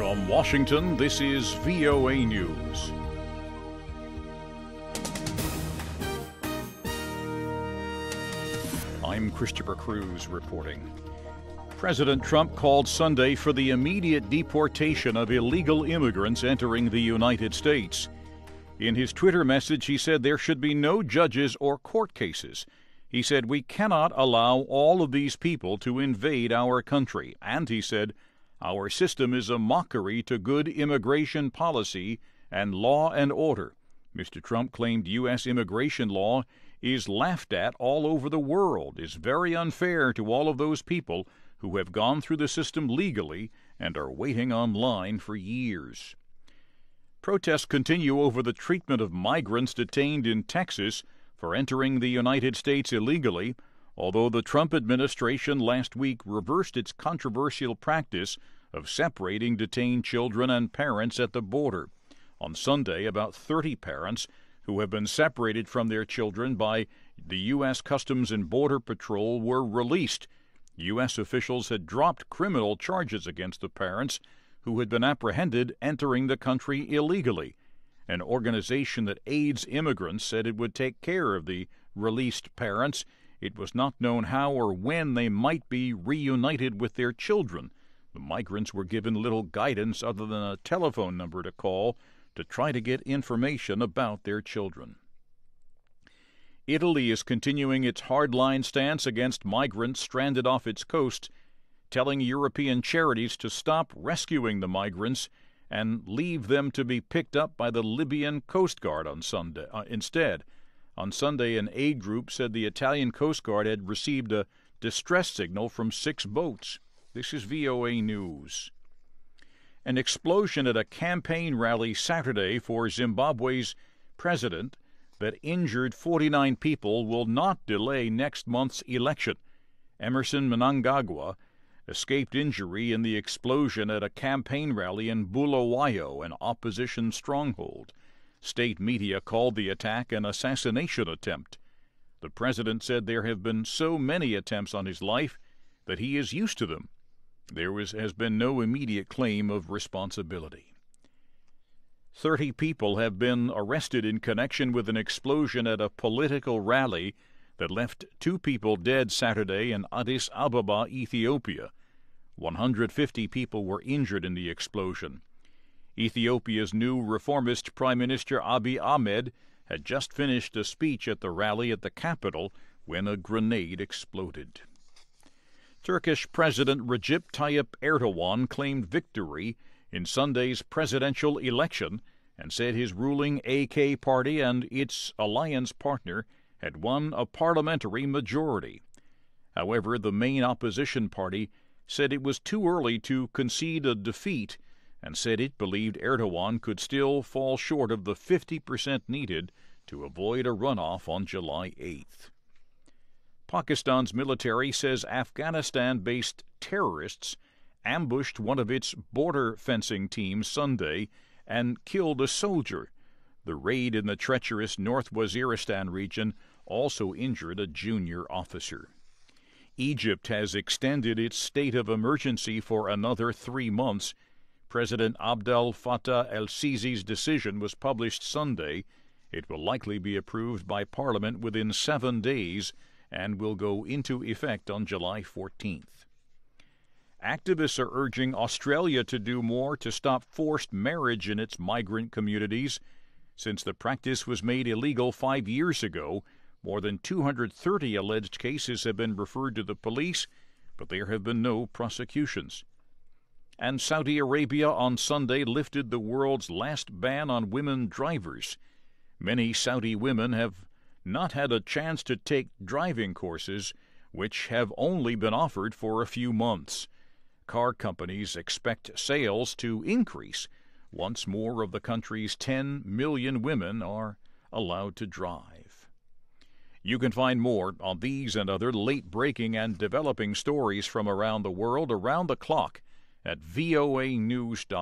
From Washington, this is VOA News. I'm Christopher Cruz reporting. President Trump called Sunday for the immediate deportation of illegal immigrants entering the United States. In his Twitter message, he said there should be no judges or court cases. He said we cannot allow all of these people to invade our country. And he said, our system is a mockery to good immigration policy and law and order. Mr. Trump claimed U.S. immigration law is laughed at all over the world, is very unfair to all of those people who have gone through the system legally and are waiting online for years. Protests continue over the treatment of migrants detained in Texas for entering the United States illegally, although the Trump administration last week reversed its controversial practice of separating detained children and parents at the border. On Sunday, about 30 parents who have been separated from their children by the U.S. Customs and Border Patrol were released. U.S. officials had dropped criminal charges against the parents who had been apprehended entering the country illegally. An organization that aids immigrants said it would take care of the released parents. It was not known how or when they might be reunited with their children. The migrants were given little guidance other than a telephone number to call to try to get information about their children. Italy is continuing its hardline stance against migrants stranded off its coast, telling European charities to stop rescuing the migrants and leave them to be picked up by the Libyan Coast Guard on Sunday. Instead, on Sunday, an aid group said the Italian Coast Guard had received a distress signal from 6 boats. This is VOA News. An explosion at a campaign rally Saturday for Zimbabwe's president that injured 49 people will not delay next month's election. Emerson Mnangagwa escaped injury in the explosion at a campaign rally in Bulawayo, an opposition stronghold. State media called the attack an assassination attempt. The president said there have been so many attempts on his life that he is used to them. There has been no immediate claim of responsibility. 30 people have been arrested in connection with an explosion at a political rally that left 2 people dead Saturday in Addis Ababa, Ethiopia. 150 people were injured in the explosion. Ethiopia's new reformist Prime Minister Abiy Ahmed had just finished a speech at the rally at the capital when a grenade exploded. Turkish President Recep Tayyip Erdogan claimed victory in Sunday's presidential election and said his ruling AK party and its alliance partner had won a parliamentary majority. However, the main opposition party said it was too early to concede a defeat and said it believed Erdogan could still fall short of the 50% needed to avoid a runoff on July 8th. Pakistan's military says Afghanistan-based terrorists ambushed one of its border fencing teams Sunday and killed a soldier. The raid in the treacherous North Waziristan region also injured a junior officer. Egypt has extended its state of emergency for another 3 months. President Abdel Fattah el-Sisi's decision was published Sunday. It will likely be approved by Parliament within 7 days and will go into effect on July 14th. Activists are urging Australia to do more to stop forced marriage in its migrant communities. Since the practice was made illegal 5 years ago, more than 230 alleged cases have been referred to the police, but there have been no prosecutions. And Saudi Arabia on Sunday lifted the world's last ban on women drivers. Many Saudi women have not had a chance to take driving courses, which have only been offered for a few months. Car companies expect sales to increase once more of the country's 10 million women are allowed to drive. You can find more on these and other late-breaking and developing stories from around the world around the clock at voanews.com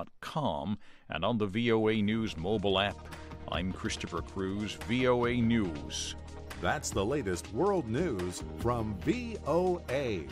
and on the VOA News mobile app. I'm Christopher Cruz, VOA News. That's the latest world news from VOA.